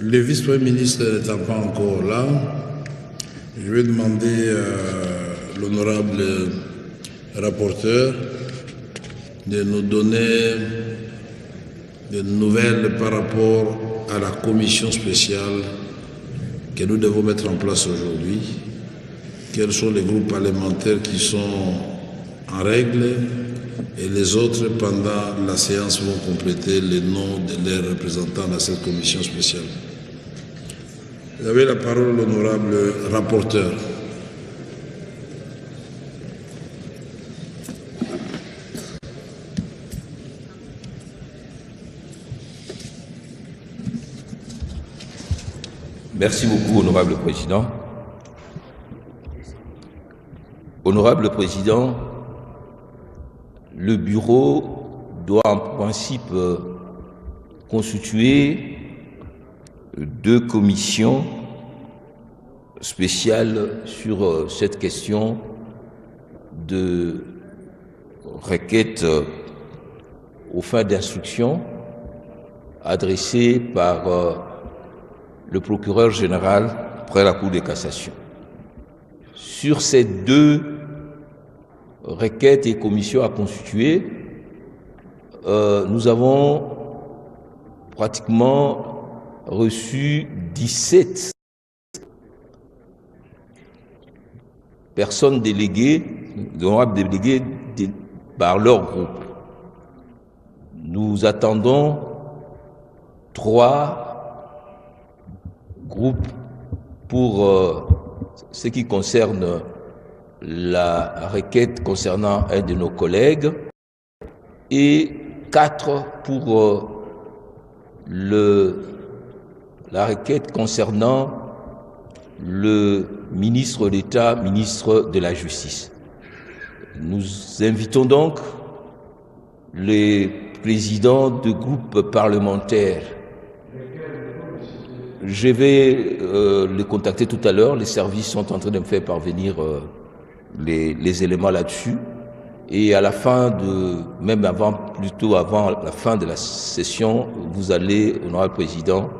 Le vice-premier ministre n'étant pas encore là, je vais demander à l'honorable rapporteur de nous donner des nouvelles par rapport à la commission spéciale que nous devons mettre en place aujourd'hui. Quels sont les groupes parlementaires qui sont en règle et les autres, pendant la séance, vont compléter les noms de leurs représentants dans cette commission spéciale. Vous avez la parole, l'honorable rapporteur. Merci beaucoup, honorable président. Honorable président, le bureau doit en principe constituer 2 commissions spéciales sur cette question de requête aux fins d'instruction adressée par le procureur général près la Cour de cassation. Sur ces 2 requêtes et commissions à constituer, nous avons pratiquement reçu 17 personnes déléguées, d'honorables délégués par leur groupe. Nous attendons 3 groupes pour ce qui concerne la requête concernant un de nos collègues et 4 pour la requête concernant le ministre d'État, ministre de la Justice. Nous invitons donc les présidents de groupes parlementaires. Je vais les contacter tout à l'heure. Les services sont en train de me faire parvenir les éléments là-dessus. Et à la fin plutôt avant la fin de la session, vous allez, honorable président,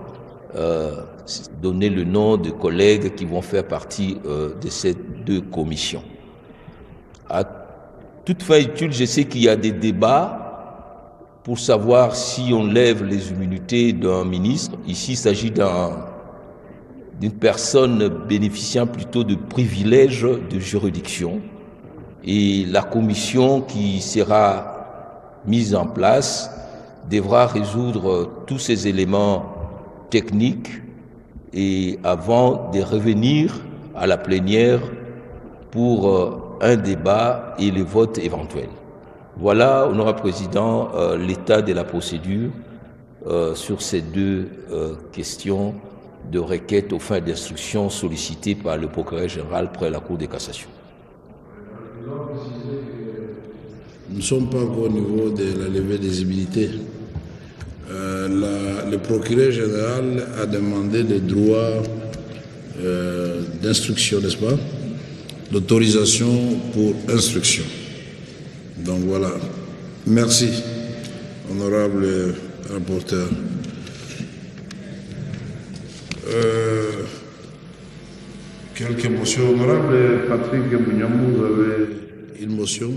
donner le nom de collègues qui vont faire partie de ces 2 commissions. À toute fin utile, je sais qu'il y a des débats pour savoir si on lève les immunités d'un ministre. Ici, il s'agit d'une personne bénéficiant plutôt de privilèges de juridiction. Et la commission qui sera mise en place devra résoudre tous ces éléments techniques et avant de revenir à la plénière pour un débat et les votes éventuels. Voilà, honorable président, l'état de la procédure sur ces 2 questions de requête aux fins d'instruction sollicitées par le procureur général près la Cour de cassation. Nous ne sommes pas encore au niveau de la levée des immunités. Le procureur général a demandé des droits d'instruction, n'est-ce pas? L'autorisation pour instruction. Donc voilà. Merci, honorable rapporteur. Quelques motions. Honorable Patrick Mouniamou, vous avez une motion?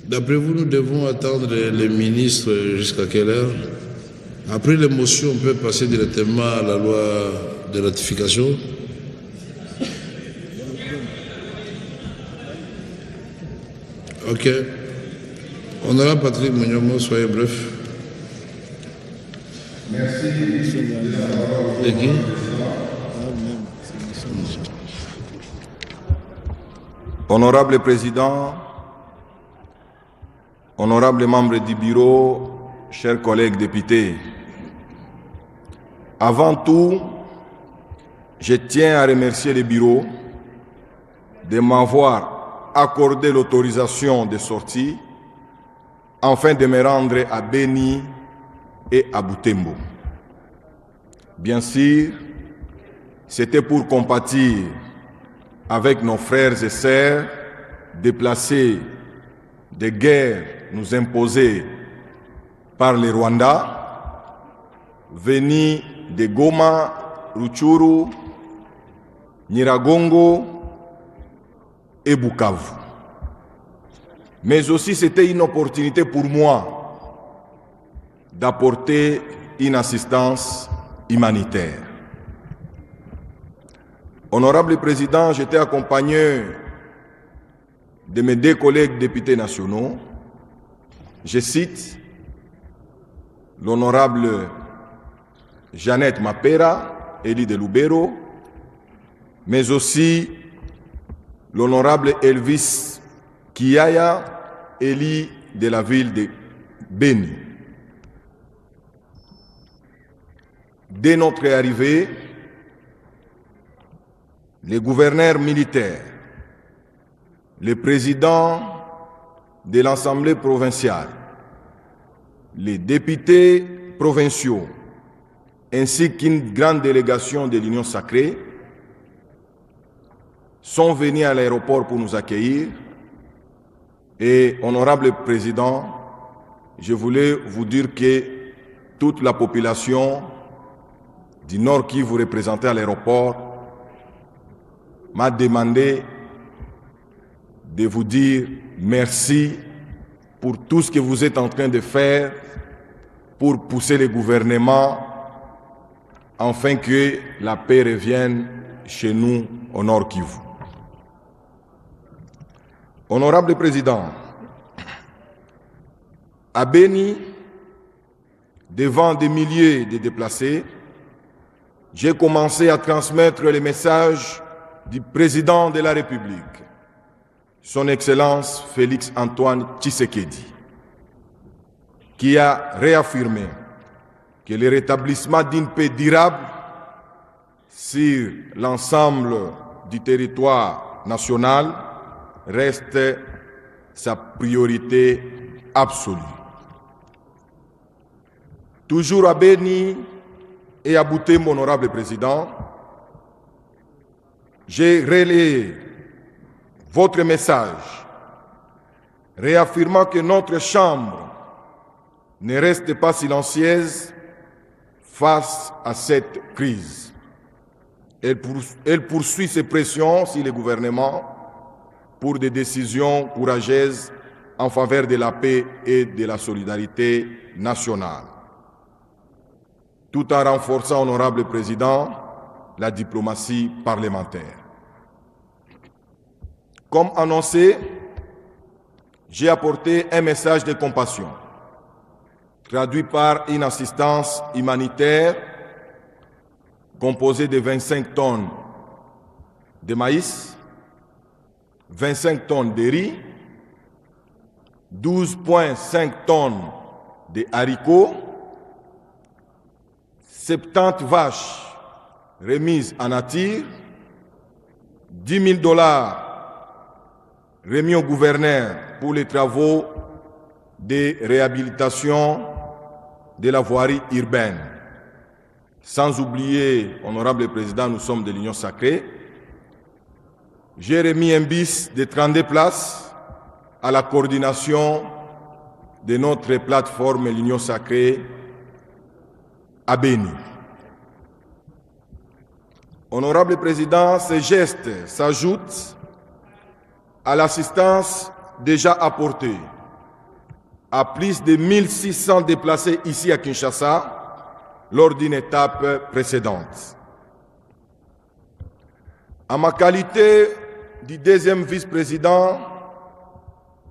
D'après vous, nous devons attendre les ministres jusqu'à quelle heure? Après les motions, on peut passer directement à la loi de ratification. Ok. Honorable Patrick Mouniamou, soyez bref. Merci. Et qui? Honorable Président, honorables membres du bureau, chers collègues députés, avant tout, je tiens à remercier le bureau de m'avoir accordé l'autorisation de sortie afin de me rendre à Beni et à Butembo. Bien sûr, c'était pour compatir avec nos frères et sœurs déplacés des guerres nous imposées par les Rwandais, venus de Goma, Rutshuru, Nyiragongo et Bukavu. Mais aussi c'était une opportunité pour moi d'apporter une assistance humanitaire. Honorable Président, j'étais accompagné de mes 2 collègues députés nationaux. Je cite l'honorable Jeannette Mapera, élie de Lubero, mais aussi l'honorable Elvis Kiyaya, élu de la ville de Beni. Dès notre arrivée, les gouverneurs militaires, les présidents de l'Assemblée provinciale, les députés provinciaux, ainsi qu'une grande délégation de l'Union sacrée, sont venus à l'aéroport pour nous accueillir. Et, honorable Président, je voulais vous dire que toute la population du Nord qui vous représentez à l'aéroport m'a demandé de vous dire merci pour tout ce que vous êtes en train de faire pour pousser le gouvernement afin que la paix revienne chez nous au Nord Kivu. Honorable Président, à Beni, devant des milliers de déplacés, j'ai commencé à transmettre les messages du Président de la République, Son Excellence Félix Antoine Tshisekedi, qui a réaffirmé que le rétablissement d'une paix durable sur l'ensemble du territoire national reste sa priorité absolue. Toujours à Beni et à Bouté, mon honorable Président, j'ai relayé votre message, réaffirmant que notre Chambre ne reste pas silencieuse face à cette crise. Elle poursuit ses pressions sur le gouvernement pour des décisions courageuses en faveur de la paix et de la solidarité nationale, tout en renforçant, honorable Président, la diplomatie parlementaire. Comme annoncé, j'ai apporté un message de compassion, traduit par une assistance humanitaire composée de 25 tonnes de maïs, 25 tonnes de riz, 12,5 tonnes de haricots, 70 vaches remises en nature, 10 000 $ remis au gouverneur pour les travaux de réhabilitation de la voirie urbaine. Sans oublier, honorable Président, nous sommes de l'Union sacrée. J'ai remis un bus de 32 places à la coordination de notre plateforme l'Union sacrée à Beni. Honorable Président, ces gestes s'ajoutent à l'assistance déjà apportée à plus de 1600 déplacés ici à Kinshasa lors d'une étape précédente. En ma qualité du deuxième vice-président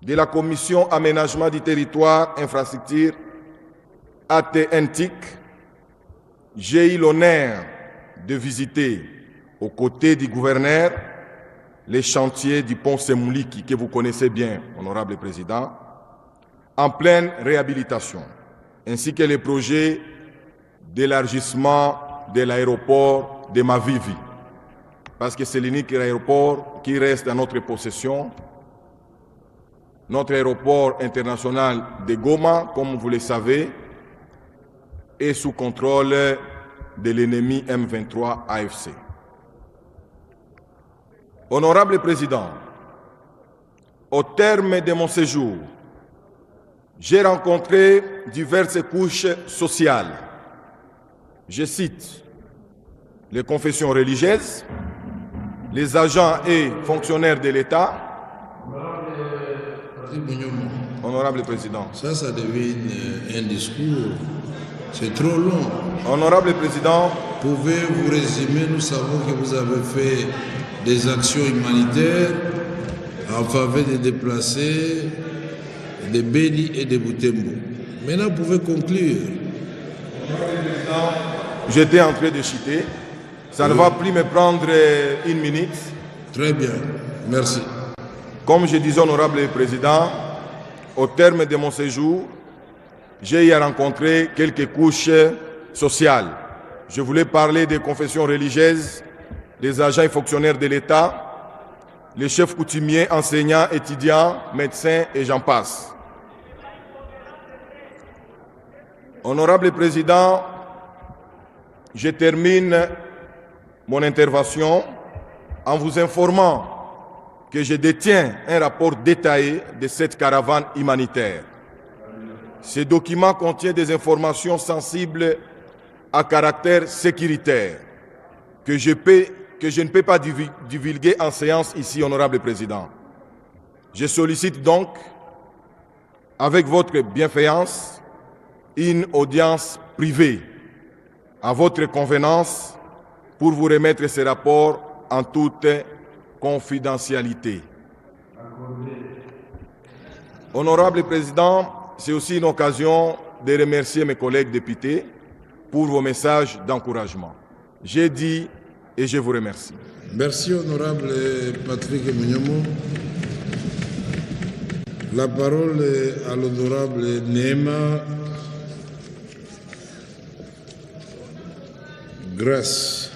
de la Commission Aménagement du Territoire, Infrastructure, ATNTIC, j'ai eu l'honneur de visiter, aux côtés du gouverneur, les chantiers du pont Semouliki, que vous connaissez bien, honorable Président, en pleine réhabilitation, ainsi que les projets d'élargissement de l'aéroport de Mavivi, parce que c'est l'unique aéroport qui reste à notre possession. Notre aéroport international de Goma, comme vous le savez, est sous contrôle de l'ennemi M23 AFC. Honorable Président, au terme de mon séjour J'ai rencontré diverses couches sociales. Je cite les confessions religieuses, les agents et fonctionnaires de l'État. Honorable Président. Ça devient un discours. C'est trop long. Honorable Président. Pouvez-vous résumer? Nous savons que vous avez fait des actions humanitaires en faveur des déplacés, de Beni et de Butembo. Maintenant, vous pouvez conclure. J'étais en train de citer. Ça ne va plus me prendre une minute. Très bien. Merci. Comme je disais, Honorable Président, au terme de mon séjour, j'ai rencontré quelques couches sociales. Je voulais parler des confessions religieuses, des agents et fonctionnaires de l'État, les chefs coutumiers, enseignants, étudiants, médecins et j'en passe. Honorable Président, je termine mon intervention en vous informant que je détiens un rapport détaillé de cette caravane humanitaire. Ce document contient des informations sensibles à caractère sécuritaire que je ne peux pas divulguer en séance ici, Honorable Président. Je sollicite donc, avec votre bienveillance, une audience privée à votre convenance pour vous remettre ce rapport en toute confidentialité. Honorable Président, c'est aussi une occasion de remercier mes collègues députés pour vos messages d'encouragement. J'ai dit et je vous remercie. Merci, Honorable Patrick Munyumu. La parole est à l'Honorable Nema Grace.